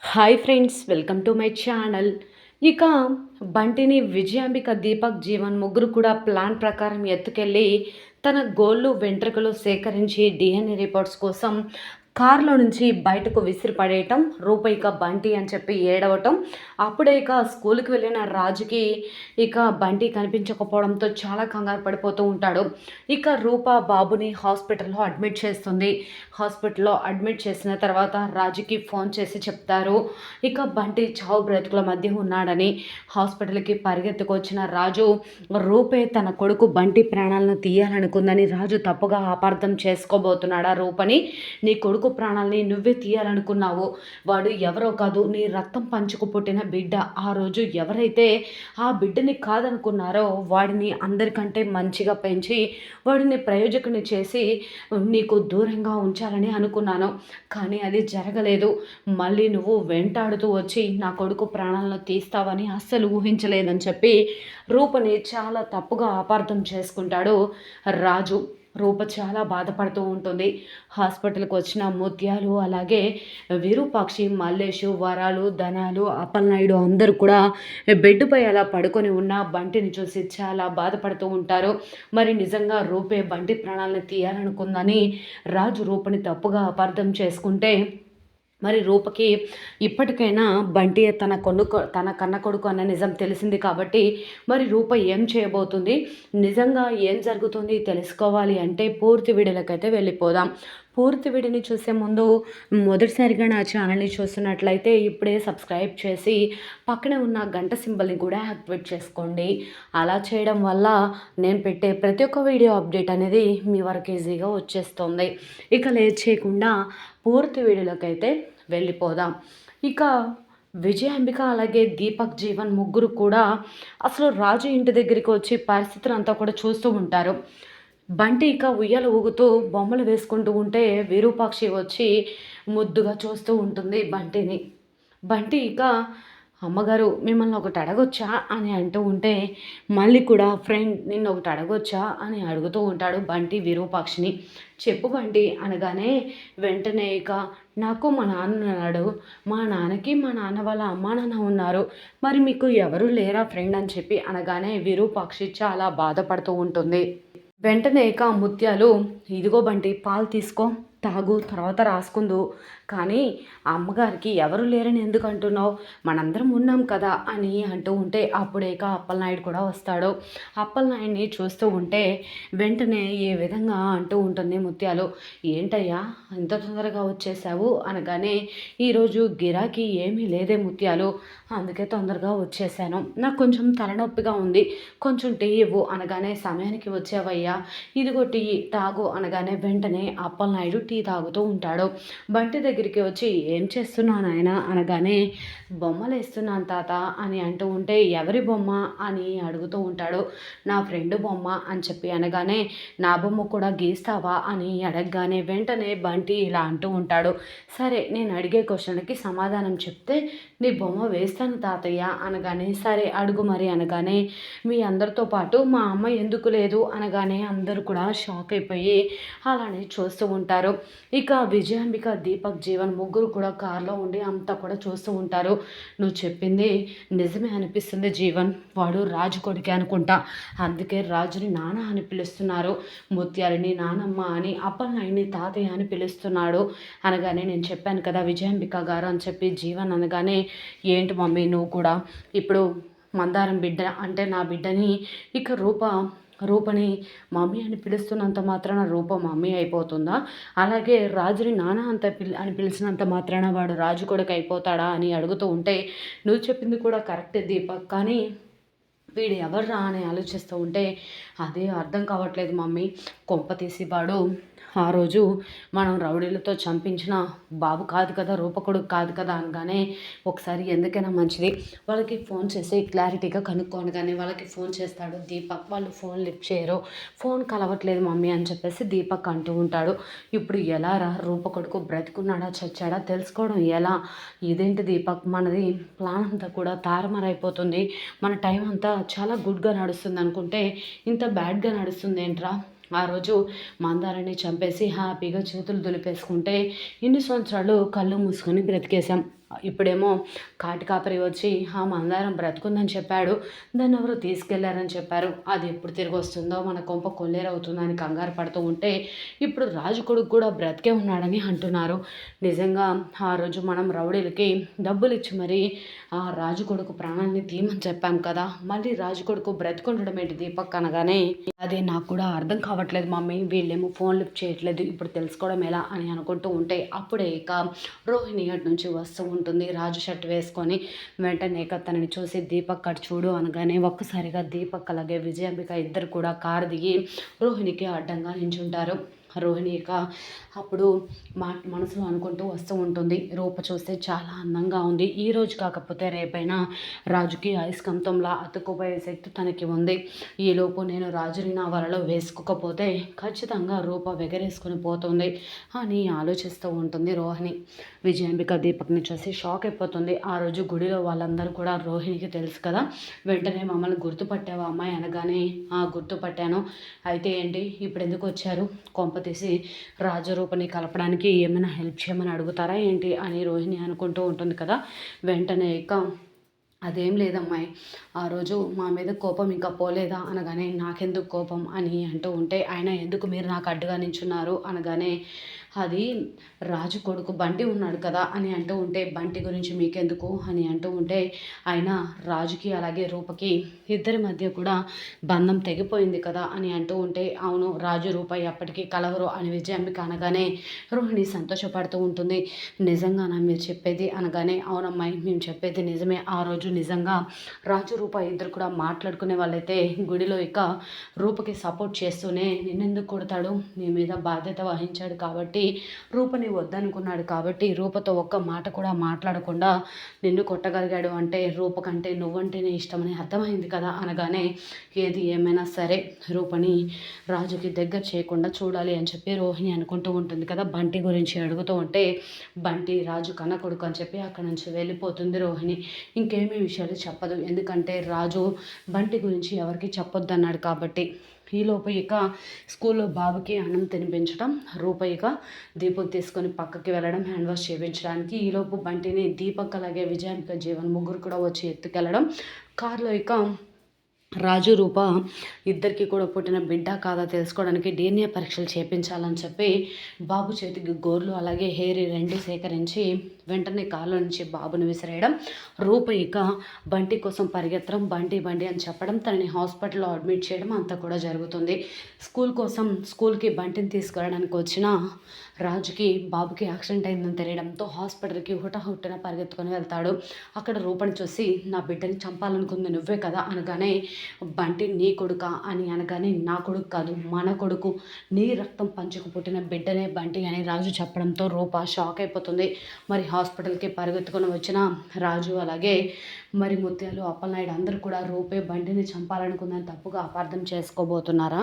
Hi friends, welcome to my channel. ఇక బంటిని విజయాంబిక, దీపక్, జీవన్ ముగ్గురు కూడా ప్లాన్ ప్రకారం ఎత్తుకెళ్ళి తన గోళ్ళు వెంట్రుకలు సేకరించి డిఎన్ఏ రిపోర్ట్స్ కోసం కారులో నుంచి బయటకు విసిరి పడేయటం, రూప బంటి అని చెప్పి ఏడవటం. అప్పుడే ఇక స్కూల్కి వెళ్ళిన రాజుకి ఇక బంటి కనిపించకపోవడంతో చాలా కంగారు పడిపోతూ ఉంటాడు. ఇక రూప బాబుని హాస్పిటల్లో అడ్మిట్ చేస్తుంది. హాస్పిటల్లో అడ్మిట్ చేసిన తర్వాత రాజుకి ఫోన్ చేసి చెప్తారు ఇక బంటి చావు బ్రతుకుల మధ్య ఉన్నాడని. హాస్పిటల్కి పరిగెత్తుకొచ్చిన రాజు రూపే తన కొడుకు బంటి ప్రాణాలను తీయాలనుకుందని రాజు తప్పుగా అపార్థం చేసుకోబోతున్నాడా రూపని. నీ కొడుకు ప్రాణాలని నువ్వే తీయాలనుకున్నావు. వాడు ఎవరో కాదు, నీ రక్తం పంచుకు పుట్టిన బిడ్డ. ఆ రోజు ఎవరైతే ఆ బిడ్డని కాదనుకున్నారో వాడిని అందరికంటే మంచిగా పెంచి వాడిని ప్రయోజకుని చేసి నీకు దూరంగా ఉంచాలని అనుకున్నాను. కానీ అది జరగలేదు. మళ్ళీ నువ్వు వెంటాడుతూ వచ్చి నా కొడుకు ప్రాణాలను తీస్తావని అస్సలు ఊహించలేదని చెప్పి రూపని చాలా తప్పుగా అపార్థం చేసుకుంటాడు రాజు. రూప చాలా బాధపడుతూ ఉంటుంది. హాస్పిటల్కి వచ్చిన ముత్యాలు, అలాగే విరూపాక్షి, మల్లేషు, వరాలు, ధనాలు, అప్పలనాయుడు అందరూ కూడా బెడ్డుపై అలా పడుకొని ఉన్న బంటిని చూసి చాలా బాధపడుతూ ఉంటారు. మరి నిజంగా రూపే బంటి ప్రాణాలను తీయాలనుకుందని రాజు రూపని తప్పుగా అపార్థం చేసుకుంటే మరి రూపకి ఇప్పటికైనా బంటి తన కన్న కొడుకు అన్న నిజం తెలిసింది కాబట్టి మరి రూప ఏం చేయబోతుంది, నిజంగా ఏం జరుగుతుంది తెలుసుకోవాలి అంటే పూర్తి వీడియోలకైతే వెళ్ళిపోదాం. పూర్తి వీడియోని చూసే ముందు మొదటిసారిగా నా ఛానల్ని చూస్తున్నట్లయితే ఇప్పుడే సబ్స్క్రైబ్ చేసి పక్కనే ఉన్న గంట సింబల్ని కూడా యాక్టివేట్ చేసుకోండి. అలా చేయడం వల్ల నేను పెట్టే ప్రతి ఒక్క వీడియో అప్డేట్ అనేది మీ వరకు ఈజీగా వచ్చేస్తుంది. ఇక లేట్ చేయకుండా పూర్తి వీడియోలోకైతే వెళ్ళిపోదాం. ఇక విజయాంబిక, అలాగే దీపక్, జీవన్ ముగ్గురు కూడా అసలు రాజు ఇంటి దగ్గరికి వచ్చి పరిస్థితులంతా కూడా చూస్తూ ఉంటారు. బంటి ఇక ఉయ్యాల ఊగుతూ బొమ్మలు వేసుకుంటూ ఉంటే విరూపాక్షి వచ్చి ముద్దుగా చూస్తూ ఉంటుంది బంటిని. బంటి ఇక అమ్మగారు మిమ్మల్ని ఒకటి అడగొచ్చా అని అంటూ ఉంటే మళ్ళీ కూడా ఫ్రెండ్ నిన్ను ఒకటి అడగొచ్చా అని అడుగుతూ ఉంటాడు బంటి విరూపాక్షిని. చెప్పు బంటి అనగానే వెంటనే ఇక నాకు మా నాన్న ఉన్నాడు, మా నాన్నకి మా నాన్న వాళ్ళ అమ్మా నాన్న ఉన్నారు, మరి మీకు ఎవరు లేరా ఫ్రెండ్ అని చెప్పి అనగానే విరూపాక్షి చాలా బాధపడుతూ ఉంటుంది. వెంటనే ఇక ముత్యాలు ఇదిగో బంటి పాలు తీసుకో, తాగు, తర్వాత రాసుకుందు, కానీ అమ్మగారికి ఎవరు లేరని ఎందుకు అంటున్నావు, మనందరం ఉన్నాం కదా అని అంటూ ఉంటే అప్పుడే ఇక అప్పలనాయుడు కూడా వస్తాడు. అప్పలనాయుడిని చూస్తూ ఉంటే వెంటనే ఏ విధంగా అంటూ ఉంటుంది ముత్యాలు, ఏంటయ్యా ఇంత తొందరగా వచ్చేసావు అనగానే ఈరోజు గిరాకీ ఏమీ లేదే ముత్యాలు, అందుకే తొందరగా వచ్చేసాను, నాకు కొంచెం తలనొప్పిగా ఉంది, కొంచెం టీ ఇవ్వు అనగానే సమయానికి వచ్చావయ్యా, ఇదిగో టీ తాగు అనగానే వెంటనే అప్పలనాయుడు టీ తాగుతూ ఉంటాడు. బంటి దగ్గరికి వచ్చి ఏం చేస్తున్నాను ఆయన అనగానే బొమ్మలు వేస్తున్నాను తాత అని అంటూ ఉంటే ఎవరి బొమ్మ అని అడుగుతూ ఉంటాడు. నా ఫ్రెండ్ బొమ్మ అని చెప్పి అనగానే నా బొమ్మ కూడా గీస్తావా అని అడగగానే వెంటనే బంటి ఇలా అంటూ ఉంటాడు. సరే నేను అడిగే క్వశ్చన్కి సమాధానం చెప్తే నీ బొమ్మ వేస్తాను తాతయ్య అనగానే సరే అడుగు మరి అనగానే మీ అందరితో పాటు మా అమ్మ ఎందుకు లేదు అనగానే అందరూ కూడా షాక్ అయిపోయి అలానే చూస్తూ ఉంటారు. ఇక విజయాంబిక, దీపక్, జీవన్ ముగ్గురు కూడా కారులో ఉండి అంతా కూడా చూస్తూ ఉంటారు. నువ్వు చెప్పింది నిజమే అనిపిస్తుంది జీవన్, వాడు రాజు కొడుకే అనుకుంటా, అందుకే రాజుని నాన్న అని పిలుస్తున్నారు, ముత్యాలని నానమ్మ అని, అప్పలనాయుడిని తాతయ్య అని పిలుస్తున్నాడు అనగానే నేను చెప్పాను కదా విజయాంబిక గారు అని చెప్పి జీవన్ అనగానే ఏంటి మమ్మీ నువ్వు కూడా ఇప్పుడు మందారం బిడ్డ అంటే నా బిడ్డని ఇక రూపని మమ్మీ అని పిలుస్తున్నంత మాత్రాన రూప మమ్మీ అయిపోతుందా, అలాగే రాజుని నాన్న అని పిలిచినంత మాత్రాన వాడు రాజు కొడుకు అయిపోతాడా అని అడుగుతూ ఉంటే నువ్వు చెప్పింది కూడా కరెక్టే దీపక్, కానీ వీడు ఎవర్రా అని ఆలోచిస్తూ ఉంటే అదే అర్థం కావట్లేదు మమ్మీ, కొంప తీసి వాడు ఆ రోజు మనం రౌడీలతో చంపించిన బాబు కాదు కదా, రూపకుడు కాదు కదా అనగానే ఒకసారి ఎందుకైనా మంచిది వాళ్ళకి ఫోన్ చేసి క్లారిటీగా కనుక్కోనగానే వాళ్ళకి ఫోన్ చేస్తాడు దీపక్. వాళ్ళు ఫోన్ లిఫ్ట్ చేయరు, ఫోన్ కలవట్లేదు మమ్మీ అని చెప్పేసి దీపక్ అంటూ ఉంటాడు. ఇప్పుడు ఎలా రా, రూపకుడుకు బ్రతికున్నాడా చచ్చాడా తెలుసుకోవడం ఎలా, ఇదేంటి దీపక్ మనది ప్లాన్ అంతా కూడా తారుమారైపోతుంది, మన టైం అంతా చాలా గుడ్గా నడుస్తుంది అనుకుంటే ఇంత బ్యాడ్గా నడుస్తుంది ఏంట్రా, ఆ రోజు మందారాన్ని చంపేసి హ్యాపీగా చేతులు దులిపేసుకుంటే ఇన్ని సంవత్సరాలు కళ్ళు మూసుకొని బ్రతికేశాం, ఇప్పుడేమో కాటి కాపరి వచ్చి ఆ మందారం బ్రతుకుందని చెప్పాడు. దాన్ని ఎవరో తీసుకెళ్లారని చెప్పారు. అది ఎప్పుడు తిరిగి వస్తుందో మన కొంప కొల్లేరవుతుందో అని కంగారు పడుతూ ఉంటే ఇప్పుడు రాజు కొడుకు కూడా బ్రతికే ఉన్నాడని అంటున్నారు. నిజంగా ఆ రోజు మనం రౌడీలకి డబ్బులు ఇచ్చి మరి ఆ రాజు కొడుకు ప్రాణాన్ని తీయమని చెప్పాం కదా, మళ్ళీ రాజు కొడుకు బ్రతికుండడం ఏంటి దీపక్ అనగానే అదే నాకు కూడా అర్థం కావట్లేదు మమ్మీ, వీళ్ళేమో ఫోన్ లిఫ్ట్ చేయట్లేదు, ఇప్పుడు తెలుసుకోవడం ఎలా అని అనుకుంటూ ఉంటే అప్పుడే ఇక రోహిణి అటు నుంచి వస్తూ ఉంటుంది రాజు షర్ట్ వేసుకొని. వెంటనే ఇక తనని చూసి దీపక్ అటు చూడు అనగానే ఒక్కసారిగా దీపక్ అలాగే విజయాంబిక ఇద్దరు కూడా కారు దిగి రోహిణికి అడ్డంగా నించుంటారు. రోహిణి ఇక అప్పుడు మనసులో అనుకుంటూ వస్తూ ఉంటుంది, రూప చూస్తే చాలా అందంగా ఉంది, ఈరోజు కాకపోతే రేపైనా రాజుకి అయస్కాంతంలా అతుక్కుపోయే శక్తి తనకి ఉంది, ఈలోపు నేను రాజుని నా వలలో వేసుకోకపోతే ఖచ్చితంగా రూప వెగరేసుకొని పోతుంది అని ఆలోచిస్తూ ఉంటుంది రోహిణి. విజయాంబిక దీపక్ని చూసి షాక్ అయిపోతుంది. ఆ రోజు గుడిలో వాళ్ళందరూ కూడా రోహిణికి తెలుసు కదా, వెంటనే మమ్మల్ని గుర్తుపట్టావా అమ్మాయి అనగానే గుర్తుపట్టాను, అయితే ఏంటి ఇప్పుడు ఎందుకు వచ్చారు, కొంపతీసి రాజరూపని కలపడానికి ఏమైనా హెల్ప్ చేయమని అడుగుతారా ఏంటి అని రోహిణి అనుకుంటూ ఉంటుంది కదా. వెంటనే ఇక అదేం లేదమ్మాయి, ఆ రోజు మా మీద కోపం ఇంకా పోలేదా అనగానే నాకెందుకు కోపం అని అంటూ ఉంటే ఆయన ఎందుకు మీరు నాకు అడ్డుగా నించున్నారు అనగానే అది రాజు కొడుకు బంటి ఉన్నాడు కదా అని అంటూ ఉంటే బంటి గురించి మీకెందుకు అని అంటూ ఉంటే ఆయన రాజుకి అలాగే రూపకి ఇద్దరి మధ్య కూడా బంధం తెగిపోయింది కదా అని అంటూ ఉంటే అవును రాజు రూప ఎప్పటికీ కలవరు అని విజయాంబిక అనగానే రోహిణి సంతోషపడుతూ ఉంటుంది. నిజంగానా మీరు చెప్పేది అనగానే అవునమ్మాయి మేము చెప్పేది నిజమే, ఆ రోజు నిజంగా రాజు రూప ఇద్దరు కూడా మాట్లాడుకునే వాళ్ళైతే గుడిలో ఇక రూపకి సపోర్ట్ చేస్తూనే నిన్నెందుకు కొడతాడు, నీ మీద బాధ్యత వహించాడు కాబట్టి రూపని వద్దనుకున్నాడు కాబట్టి రూపతో ఒక్క మాట కూడా మాట్లాడకుండా నిన్ను కొట్టగలిగాడు అంటే రూప కంటే నువ్వంటేనే ఇష్టమని అర్థమైంది కదా అనగానే ఏది ఏమైనా సరే రూపని రాజుకి దగ్గర చేయకుండా చూడాలి అని చెప్పి రోహిణి అనుకుంటూ ఉంటుంది కదా. బంటి గురించి అడుగుతూ ఉంటే బంటి రాజు కన్న కొడుకు అని చెప్పి అక్కడి నుంచి వెళ్ళిపోతుంది రోహిణి. ఇంకేమీ విషయాలు చెప్పదు, ఎందుకంటే రాజు బంటి గురించి ఎవరికి చెప్పొద్దన్నాడు కాబట్టి. ఈలోపు ఇక స్కూల్లో బాబుకి అన్నం తినిపించడం, రూప ఇక దీపక్ తీసుకొని పక్కకి వెళ్ళడం హ్యాండ్ వాష్ చేయించడానికి. ఈలోపు బంటిని దీపక్ అలాగే విజయాంబిక జీవన్ ముగ్గురు కూడా వచ్చి ఎత్తుకెళ్ళడం. కారులో ఇక రాజు రూప ఇద్దరికి కూడా పుట్టిన బిడ్డ కాదా తెలుసుకోవడానికి DNA పరీక్షలు చేయించాలని చెప్పి బాబు చేతికి గోర్లు అలాగే హెయిర్ రెండు సేకరించి వెంటనే కాళ్ళ నుంచి బాబుని విసిరేయడం. రూప ఇక బంటి కోసం పరిగెత్తడం, బంటి బండి అని చెప్పడం, తనని హాస్పిటల్లో అడ్మిట్ చేయడం అంతా కూడా జరుగుతుంది. స్కూల్కి బంటిని తీసుకెళ్ళడానికి వచ్చిన రాజుకి బాబుకి యాక్సిడెంట్ అయిందని తెలియడంతో హాస్పిటల్కి హుటాహుట్టిన పరిగెత్తుకొని వెళ్తాడు. అక్కడ రూపని చూసి నా బిడ్డని చంపాలనుకుంది నువ్వే కదా అనగానే బంటి నీ కొడుకా అని అనగానే నా కొడుకు కాదు మన కొడుకు, నీ రక్తం పంచుకు పుట్టిన బిడ్డనే బంటి అని రాజు చెప్పడంతో రూప షాక్ అయిపోతుంది. మరి హాస్పిటల్కి పరిగెత్తుకొని వచ్చిన రాజు అలాగే మరి ముత్యాలు అప్పలనాయుడు అందరూ కూడా రూపే బంటిని చంపాలనుకుందని తప్పుగా అపార్థం చేసుకోబోతున్నారా?